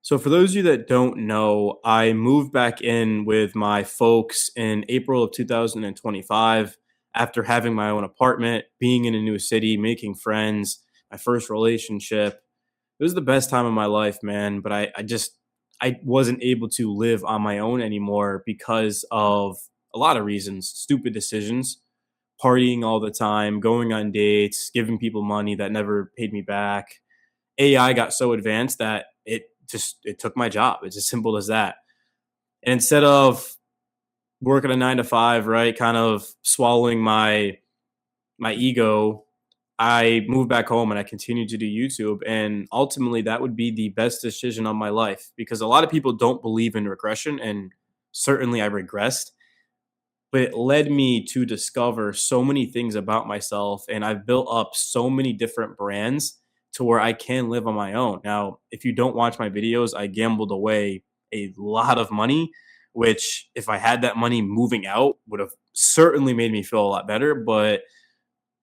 So, for those of you that don't know, I moved back in with my folks in April of 2025 after having my own apartment, being in a new city, making friends, my first relationship. It was the best time of my life, man. But I wasn't able to live on my own anymore because of a lot of reasons, stupid decisions, partying all the time, going on dates, giving people money that never paid me back. AI got so advanced that it took my job. It's as simple as that. And instead of working a 9 to 5, right, kind of swallowing my ego, I moved back home and I continued to do YouTube. And ultimately, that would be the best decision of my life because a lot of people don't believe in regression, and certainly I regressed. But it led me to discover so many things about myself, and I've built up so many different brands to where I can live on my own. Now, if you don't watch my videos, I gambled away a lot of money, which if I had that money moving out would have certainly made me feel a lot better, but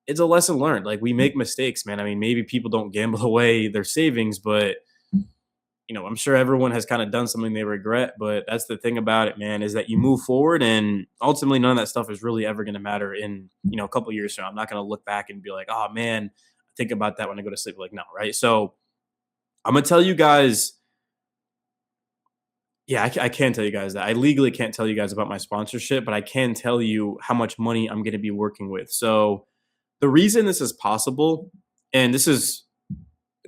it's a lesson learned. Like, we make mistakes, man. I mean, maybe people don't gamble away their savings, but I'm sure everyone has kind of done something they regret, but that's the thing about it, man, is that you move forward and ultimately none of that stuff is really ever going to matter in, a couple years from now. I'm not going to look back and be like, oh man, I think about that when I go to sleep. Like, no, right? So I'm going to tell you guys, yeah, I can tell you guys that. I legally can't tell you guys about my sponsorship, but I can tell you how much money I'm going to be working with. So the reason this is possible, and this is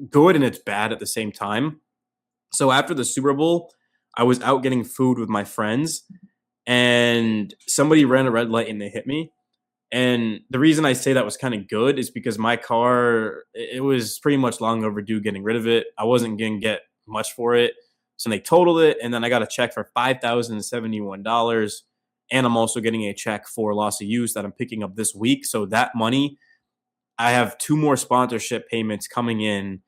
good and it's bad at the same time. So after the Super Bowl, I was out getting food with my friends and somebody ran a red light and they hit me. And the reason I say that was kind of good is because my car, it was pretty much long overdue getting rid of it. I wasn't going to get much for it. So they totaled it. And then I got a check for $5,071. And I'm also getting a check for loss of use that I'm picking up this week. So that money, I have two more sponsorship payments coming in,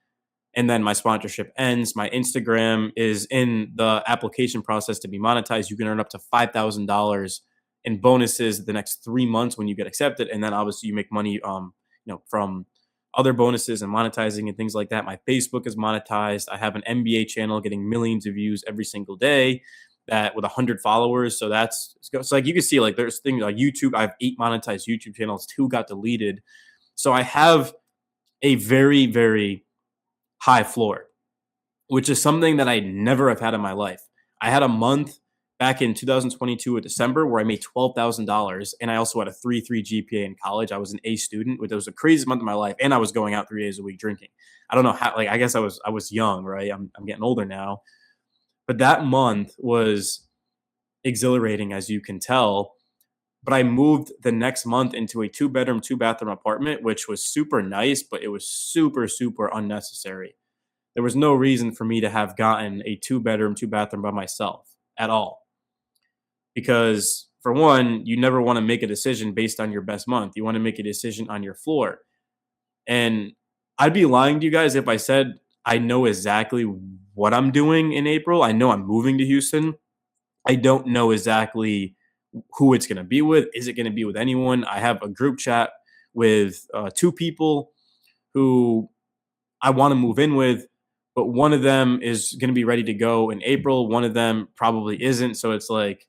and then my sponsorship ends. My Instagram is in the application process to be monetized. You can earn up to $5,000 in bonuses the next 3 months when you get accepted, and then obviously you make money, from other bonuses and monetizing and things like that. My Facebook is monetized. I have an NBA channel getting millions of views every single day. That with 100 followers, so that's so like you can see like there's things like YouTube. I have 8 monetized YouTube channels. 2 got deleted, so I have a very very high floor, which is something that I never have had in my life. I had a month back in 2022 in December where I made $12,000, and I also had a 3.3 GPA in college. I was an A student, which was the craziest month of my life, and I was going out 3 days a week drinking. I don't know how. Like, I guess I was young, right? I'm getting older now, but that month was exhilarating, as you can tell. But I moved the next month into a 2 bedroom, 2 bathroom apartment, which was super nice, but it was super, super unnecessary. There was no reason for me to have gotten a 2 bedroom, 2 bathroom by myself at all. Because for one, you never want to make a decision based on your best month. You want to make a decision on your floor. And I'd be lying to you guys if I said I know exactly what I'm doing in April. I know I'm moving to Houston. I don't know exactly who it's going to be with. Is it going to be with anyone? I have a group chat with 2 people who I want to move in with, but one of them is going to be ready to go in April. One of them probably isn't. So it's like,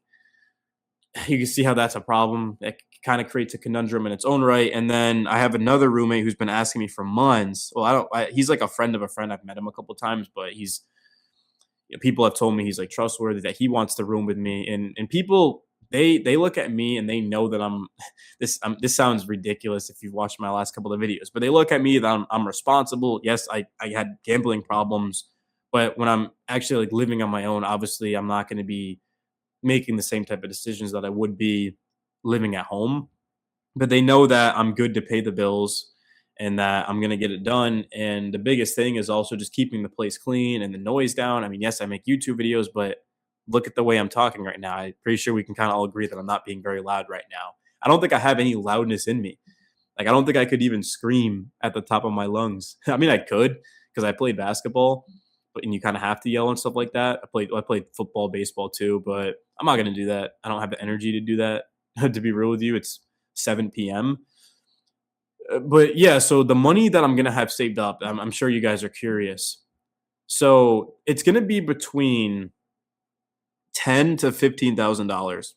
you can see how that's a problem. It kind of creates a conundrum in its own right. And then I have another roommate who's been asking me for months. Well, he's like a friend of a friend. I've met him a couple times, but people have told me he's like trustworthy, that he wants to room with me. And people, they look at me and they know that this sounds ridiculous if you've watched my last couple of videos, but they look at me that I'm responsible. Yes, I had gambling problems, but when I'm actually like living on my own, obviously I'm not going to be making the same type of decisions that I would be living at home. But they know that I'm good to pay the bills and that I'm going to get it done. And the biggest thing is also just keeping the place clean and the noise down. I mean, yes, I make YouTube videos, but look at the way I'm talking right now. I'm pretty sure we can kind of all agree that I'm not being very loud right now. I don't think I have any loudness in me. Like, I don't think I could even scream at the top of my lungs. I mean, I could because I played basketball, but and you kind of have to yell and stuff like that. I played football, baseball too, but I'm not going to do that. I don't have the energy to do that. To be real with you, it's 7 p.m. But yeah, so the money that I'm gonna have saved up, I'm sure you guys are curious. So it's going to be between ten to $15,000,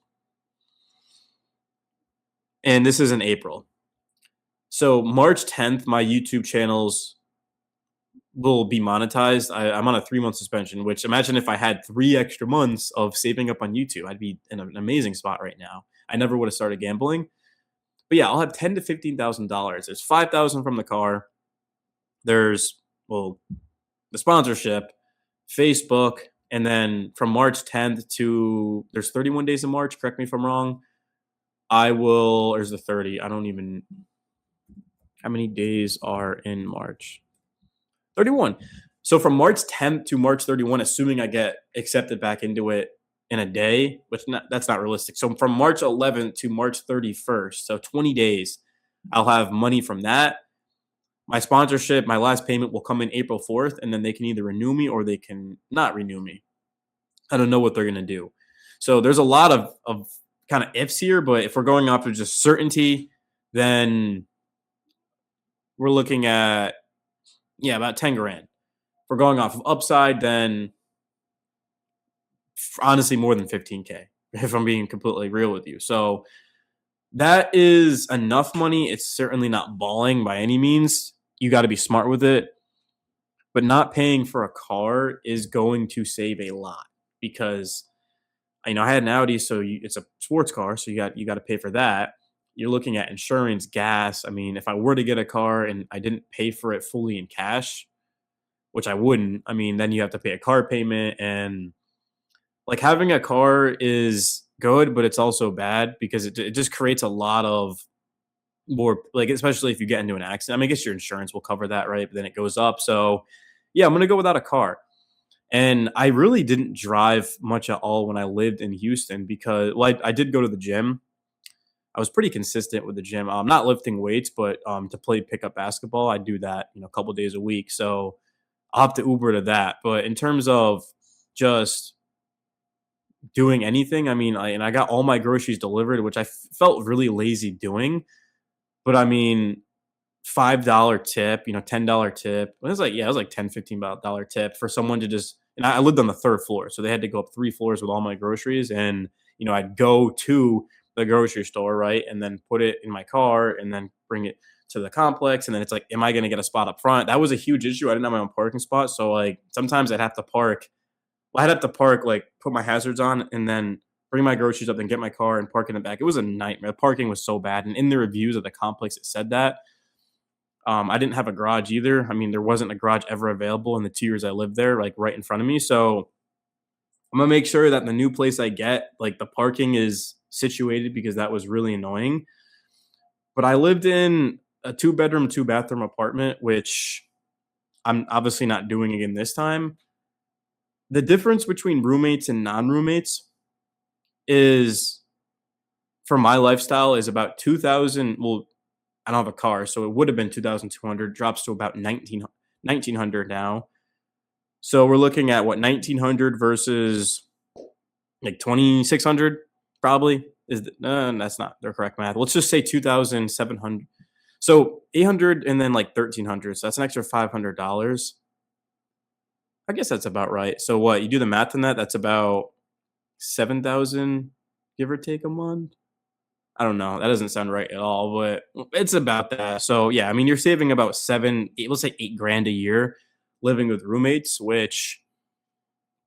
and this is in April. So March 10th, my YouTube channels will be monetized. I'm on a 3 month suspension, which imagine if I had 3 extra months of saving up on YouTube, I'd be in an amazing spot right now. I never would have started gambling. But yeah, I'll have $10,000 to $15,000. There's 5,000 from the car. There's well, the sponsorship, Facebook, and then from March 10th to there's 31 days in March. Correct me if I'm wrong. I will. Or is the 30? I don't even. How many days are in March? 31. So from March 10th to March 31, assuming I get accepted back into it in a day, that's not realistic. So from March 11th to March 31st, so 20 days, I'll have money from that. My sponsorship, my last payment will come in April 4th, and then they can either renew me or they can not renew me. I don't know what they're going to do. So there's a lot of kind of ifs here, but if we're going off of just certainty, then we're looking at, yeah, about 10 grand. If we're going off of upside, then honestly more than 15K, if I'm being completely real with you. So that is enough money. It's certainly not balling by any means. You got to be smart with it, but not paying for a car is going to save a lot because I had an Audi, so it's a sports car, so you got to pay for that. You're looking at insurance, gas. I mean, if I were to get a car and I didn't pay for it fully in cash, which I wouldn't, I mean, then you have to pay a car payment. And like having a car is good, but it's also bad because it just creates a lot of more, like, especially if you get into an accident. I mean, I guess your insurance will cover that, right? But then it goes up. So yeah, I'm going to go without a car. And I really didn't drive much at all when I lived in Houston because, well, I did go to the gym. I was pretty consistent with the gym. Not lifting weights, but to play pickup basketball, I do that, a couple days a week. So I'll have to Uber to that. But in terms of just doing anything, I mean, I got all my groceries delivered, which I felt really lazy doing. But I mean, $5 tip, $10 tip. It was like 10, $15 tip for someone to just, and I lived on the third floor. So they had to go up 3 floors with all my groceries. And, I'd go to the grocery store, right? And then put it in my car and then bring it to the complex. And then it's like, am I going to get a spot up front? That was a huge issue. I didn't have my own parking spot. So like sometimes I'd have to park. Well, I'd have to park, like put my hazards on and then bring my groceries up and get my car and park in the back. It was a nightmare. The parking was so bad. And in the reviews of the complex, it said that. I didn't have a garage either. I mean, there wasn't a garage ever available in the 2 years I lived there, like right in front of me. So I'm gonna make sure that the new place I get, like the parking is situated because that was really annoying. But I lived in a 2 bedroom, 2 bathroom apartment, which I'm obviously not doing again this time. The difference between roommates and non-roommates is for my lifestyle is about 2000. Well, I don't have a car, so it would have been 2,200, drops to about 1,900 now. So we're looking at what, 1,900 versus like 2,600 probably no, that's not the correct math. Let's just say 2,700. So 800 and then like 1,300. So that's an extra $500. I guess that's about right. So what, you do the math on that, that's about 7,000 give or take a month. I don't know. That doesn't sound right at all, but it's about that. So yeah, I mean, you're saving about let's say 8 grand a year living with roommates, which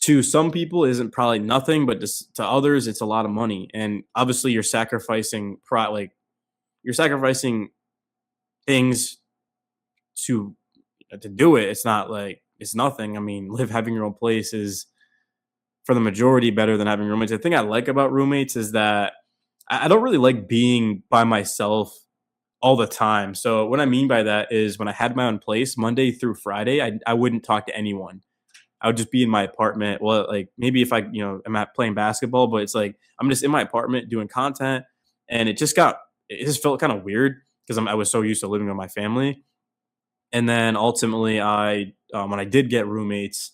to some people isn't probably nothing, but to others, it's a lot of money. And obviously, you're sacrificing you're sacrificing things to do it. It's not like it's nothing. I mean, having your own place is for the majority better than having roommates. The thing I like about roommates is that I don't really like being by myself all the time. So what I mean by that is when I had my own place, Monday through Friday, I wouldn't talk to anyone. I would just be in my apartment. Well, like maybe if I'm at playing basketball, but it's like I'm just in my apartment doing content, and it just felt kind of weird because I was so used to living with my family. And then ultimately, when I did get roommates,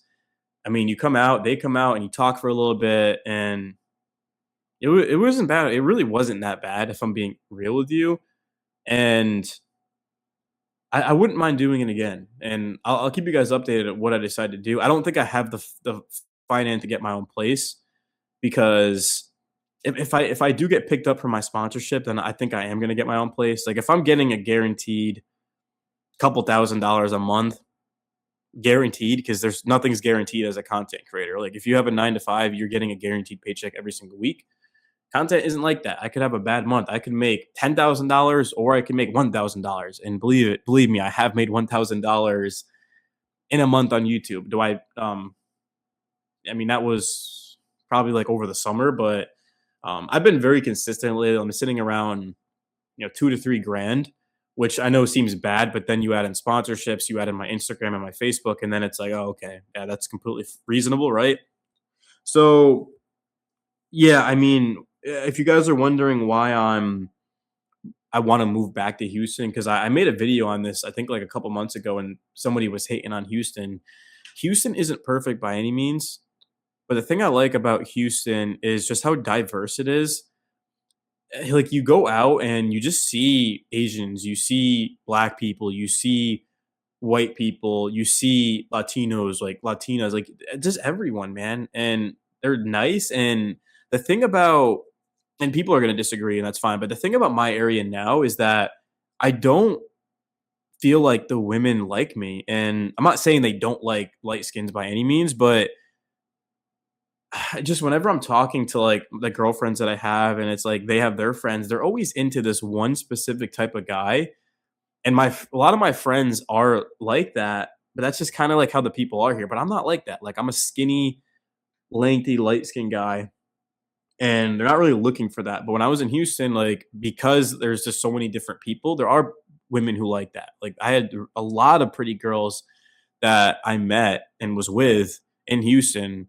I mean, they come out, and you talk for a little bit, and it wasn't bad. It really wasn't that bad if I'm being real with you. And I wouldn't mind doing it again, and I'll keep you guys updated at what I decide to do. I don't think I have the finance to get my own place because if I do get picked up for my sponsorship, then I think I am gonna get my own place. Like if I'm getting a guaranteed couple $1,000s a month, guaranteed, because there's nothing's guaranteed as a content creator. Like if you have a 9 to 5, you're getting a guaranteed paycheck every single week. Content isn't like that. I could have a bad month. I could make $10,000 or I could make $1,000. And believe me, I have made $1,000 in a month on YouTube. I mean, that was probably like over the summer, but I've been very consistent lately. I'm sitting around, 2 to 3 grand, which I know seems bad, but then you add in sponsorships, you add in my Instagram and my Facebook, and then it's like, oh, okay, yeah, that's completely reasonable, right? So yeah, I mean, if you guys are wondering why I want to move back to Houston, because I made a video on this, I think like a couple months ago, and somebody was hating on Houston. Houston isn't perfect by any means, but the thing I like about Houston is just how diverse it is. Like you go out and you just see Asians, you see black people, you see white people, you see Latinos, like Latinas, like just everyone, man. And they're nice. And the thing about, and people are going to disagree, and that's fine. But the thing about my area now is that I don't feel like the women like me. And I'm not saying they don't like light skins by any means, but just whenever I'm talking to like the girlfriends that I have, and it's like they have their friends, they're always into this one specific type of guy. And a lot of my friends are like that, but that's just kind of like how the people are here. But I'm not like that. Like I'm a skinny, lengthy, light skinned guy, and they're not really looking for that. But when I was in Houston, like because there's just so many different people, there are women who like that. Like I had a lot of pretty girls that I met and was with in Houston,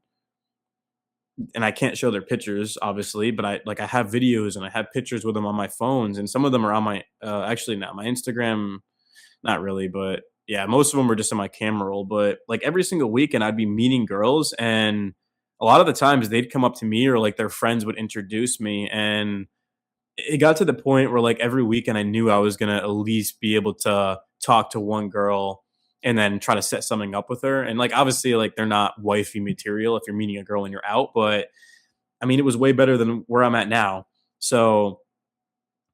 and I can't show their pictures, obviously, but I have videos and I have pictures with them on my phones, and some of them are on my actually not my Instagram, not really, but yeah, most of them are just in my camera roll. But like every single weekend, I'd be meeting girls, and a lot of the times they'd come up to me or like their friends would introduce me, and it got to the point where like every weekend I knew I was gonna at least be able to talk to one girl and then try to set something up with her. And like obviously like they're not wifey material if you're meeting a girl and you're out, but I mean it was way better than where I'm at now. So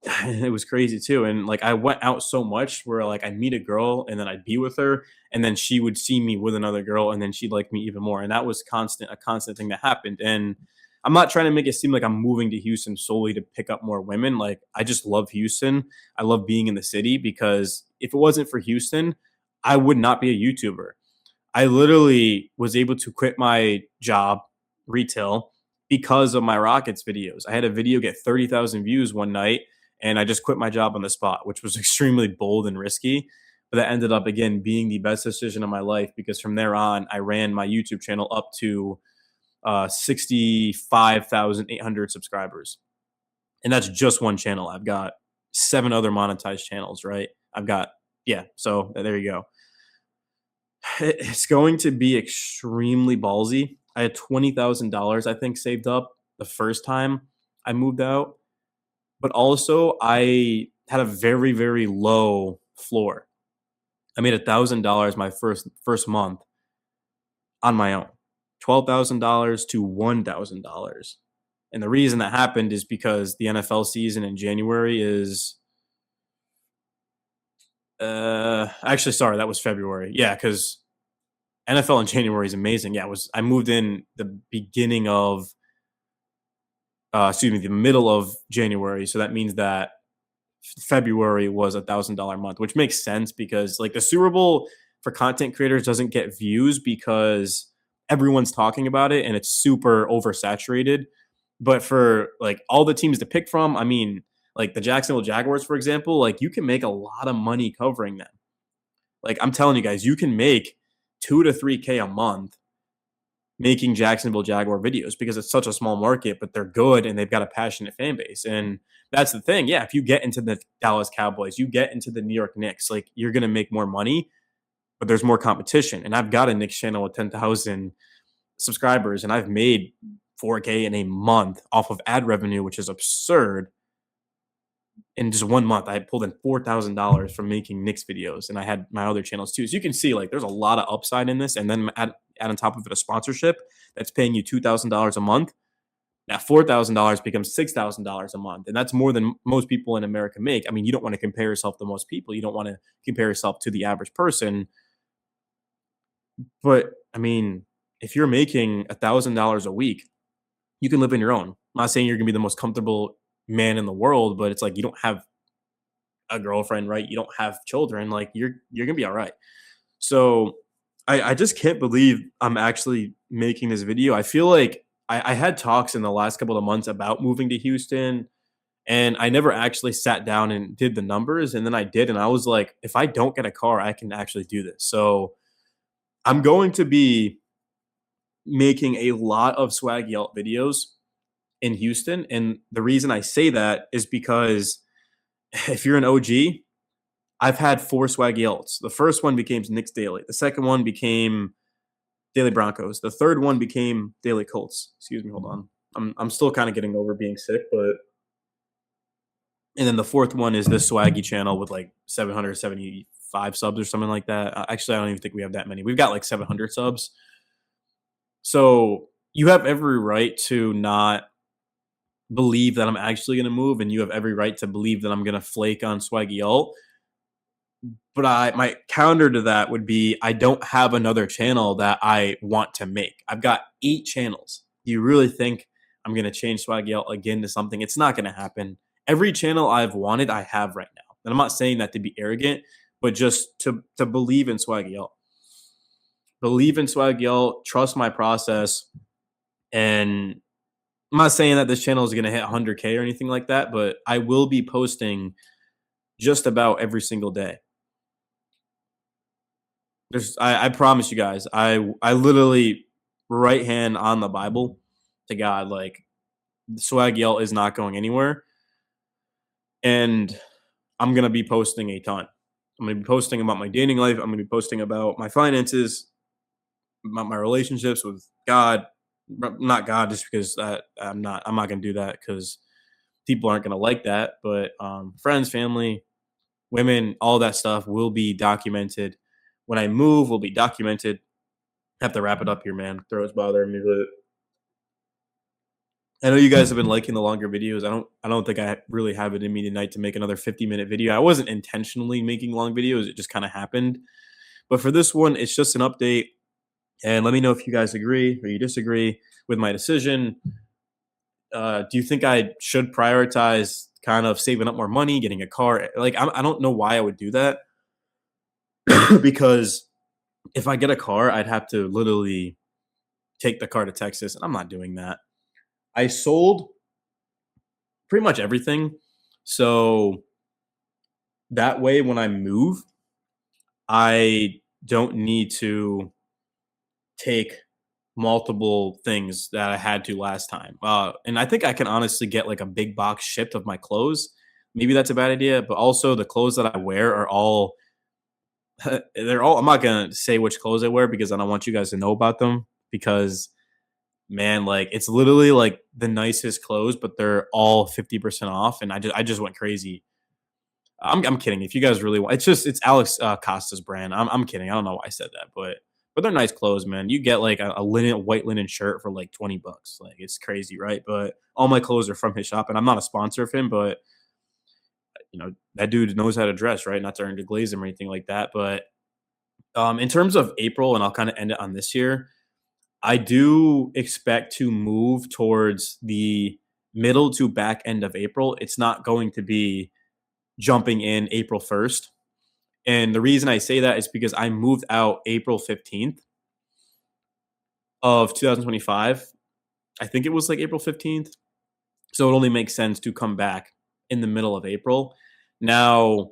it was crazy too. And like I went out so much where like I'd meet a girl and then I'd be with her and then she would see me with another girl and then she'd like me even more. And that was a constant thing that happened. And I'm not trying to make it seem like I'm moving to Houston solely to pick up more women. Like I just love Houston. I love being in the city because if it wasn't for Houston, I would not be a YouTuber. I literally was able to quit my job, retail, because of my Rockets videos. I had a video get 30,000 views one night, and I just quit my job on the spot, which was extremely bold and risky. But that ended up, again, being the best decision of my life because from there on, I ran my YouTube channel up to 65,800 subscribers. And that's just one channel. I've got 7 other monetized channels, right? I've got, yeah, so there you go. It's going to be extremely ballsy. I had $20,000, I think, saved up the first time I moved out, but also I had a very, very low floor. I made $1,000 my first month on my own, $12,000 to $1,000. And the reason that happened is because the NFL season in January is actually sorry, that was February. Yeah, because NFL in January is amazing. Yeah, I moved in the beginning of excuse me, the middle of January. So that means that February was $1,000 month, which makes sense because like the Super Bowl for content creators doesn't get views because everyone's talking about it and it's super oversaturated. But for like all the teams to pick from, I mean, like the Jacksonville Jaguars, for example, like you can make a lot of money covering them. Like I'm telling you guys, you can make 2 to 3K a month making Jacksonville Jaguar videos because it's such a small market, but they're good and they've got a passionate fan base. And that's the thing. Yeah, if you get into the Dallas Cowboys, you get into the New York Knicks, like you're going to make more money, but there's more competition. And I've got a Knicks channel with 10,000 subscribers and I've made 4K in a month off of ad revenue, which is absurd. in just 1 month, I pulled in $4,000 from making Knicks videos, and I had my other channels too. So you can see like there's a lot of upside in this, and then add on top of it a sponsorship that's paying you $2,000 a month. Now $4,000 becomes $6,000 a month, and that's more than most people in America make. I mean, you don't want to compare yourself to most people. You don't want to compare yourself to the average person. But I mean, if you're making $1,000 a week, you can live on your own. I'm not saying you're gonna be the most comfortable man in the world, but it's like you don't have a girlfriend, right? You don't have children. Like you're gonna be all right. So I just can't believe I'm actually making this video. I feel like I had talks in the last couple of months about moving to Houston, and I never actually sat down and did the numbers. And then I did, and I was like, if I don't get a car, I can actually do this. So I'm going to be making a lot of Swag Yelt videos in Houston. And the reason I say that is because if you're an OG, I've had 4 Swag Yelts. The first one became Knicks Daily. The second one became Daily Broncos. The third one became Daily Colts. Excuse me, hold on. I'm still kind of getting over being sick, but and then the fourth one is this Swaggy channel with like 775 subs or something like that. Actually, I don't even think we have that many. We've got like 700 subs. So you have every right to not believe that I'm actually going to move, and you have every right to believe that I'm going to flake on Swaggy Yelt. But my counter to that would be I don't have another channel that I want to make. I've got 8 channels. Do you really think I'm going to change Swag Yelt again to something? It's not going to happen. Every channel I've wanted, I have right now. And I'm not saying that to be arrogant, but just to believe in Swag Yelt. Believe in Swag Yelt, trust my process. And I'm not saying that this channel is going to hit 100K or anything like that, but I will be posting just about every single day. I promise you guys, I literally right hand on the Bible to God, like Swag Yelt is not going anywhere. And I'm going to be posting a ton. I'm going to be posting about my dating life. I'm going to be posting about my finances, about my relationships with God, not God, just because I'm not going to do that because people aren't going to like that. But friends, family, women, all that stuff will be documented. When I move, will be documented. Have to wrap it up here, man. Throat's bothering me, but I know you guys have been liking the longer videos. I don't think I really have it in me tonight to make another 50-minute video. I wasn't intentionally making long videos. It just kind of happened. But for this one, it's just an update. And let me know if you guys agree or you disagree with my decision. Do you think I should prioritize kind of saving up more money, getting a car? Like, I don't know why I would do that. Because if I get a car, I'd have to literally take the car to Texas. And I'm not doing that. I sold pretty much everything. So that way, when I move, I don't need to take multiple things that I had to last time. And I think I can honestly get like a big box shipped of my clothes. Maybe that's a bad idea, but also the clothes that I wear are all, they're all, I'm not going to say which clothes I wear because I don't want you guys to know about them because man, like it's literally like the nicest clothes, but they're all 50% off. And I just went crazy. I'm kidding. If you guys really want, it's Alex Costa's brand. I'm kidding. I don't know why I said that, but they're nice clothes, man. You get like a white linen shirt for like $20. Like it's crazy, right? But all my clothes are from his shop, and I'm not a sponsor of him, but you know that dude knows how to dress, right? Not trying to glaze him or anything like that. But in terms of April, and I'll kind of end it on this year. I do expect to move towards the middle to back end of April. It's not going to be jumping in April 1st. And the reason I say that is because I moved out April 15th of 2025. I think it was like April 15th. So it only makes sense to come back in the middle of April. Now,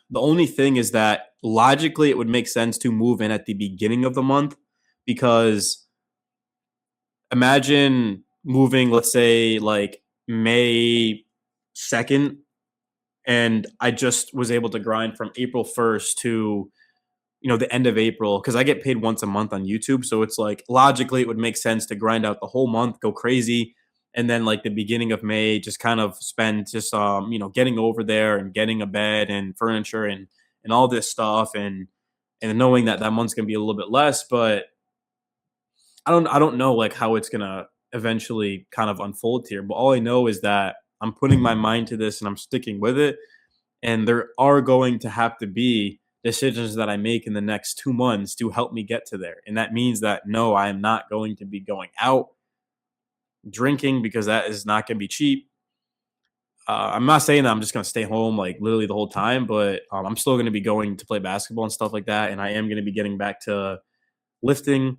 the only thing is that logically it would make sense to move in at the beginning of the month because imagine moving, let's say, like May 2nd, and I just was able to grind from April 1st to the end of April because I get paid once a month on YouTube. So it's like logically it would make sense to grind out the whole month, go crazy, and then like the beginning of May, just kind of spend just getting over there and getting a bed and furniture and all this stuff, and knowing that that month's gonna be a little bit less, but I don't know like how it's gonna eventually kind of unfold here. But all I know is that I'm putting my mind to this and I'm sticking with it, and there are going to have to be decisions that I make in the next 2 months to help me get to there. And that means that no, I am not going to be going out drinking because that is not going to be cheap. I'm not saying that I'm just going to stay home like literally the whole time, but I'm still going to be going to play basketball and stuff like that. And I am going to be getting back to lifting,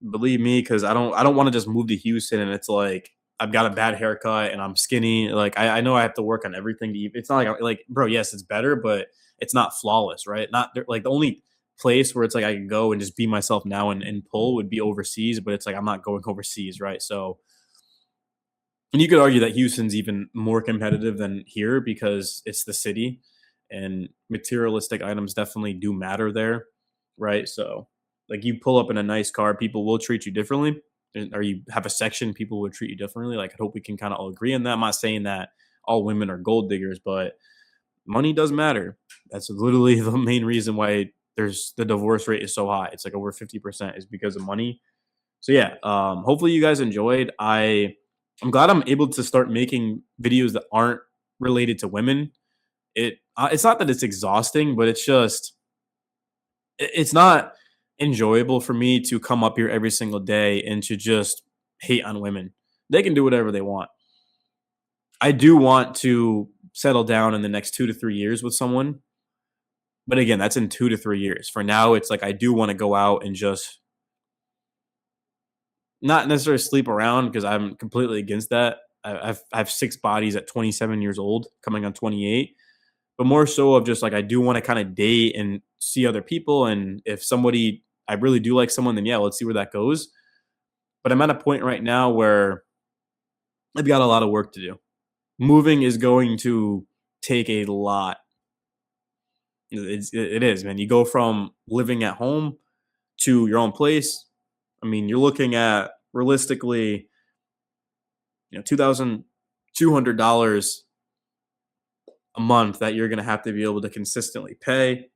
believe me, because I don't want to just move to Houston and it's like I've got a bad haircut and I'm skinny. Like I know I have to work on everything to eat. It's not like bro, yes, it's better, but it's not flawless, right? Not like the only place where it's like I can go and just be myself now and pull would be overseas, but it's like I'm not going overseas, right? So and you could argue that Houston's even more competitive than here because it's the city and materialistic items definitely do matter there, right? So, like you pull up in a nice car, people will treat you differently. Or you have a section, people will treat you differently. Like I hope we can kind of all agree on that. I'm not saying that all women are gold diggers, but money does matter. That's literally the main reason why there's the divorce rate is so high. It's like over 50% is because of money. So yeah, hopefully you guys enjoyed. I'm glad I'm able to start making videos that aren't related to women. It's not that it's exhausting, but it's just it's not enjoyable for me to come up here every single day and to just hate on women. They can do whatever they want. I do want to settle down in the next 2 to 3 years with someone, but again, that's in 2 to 3 years. For now, it's like I do want to go out and just not necessarily sleep around because I'm completely against that. I have 6 bodies at 27 years old, coming on 28, but more so of just like I do want to kind of date and see other people. And if somebody I really do like someone, then yeah, let's see where that goes. But I'm at a point right now where I've got a lot of work to do. Moving is going to take a lot. It is, man. You go from living at home to your own place. I mean, you're looking at realistically, $2,200 a month that you're going to have to be able to consistently pay.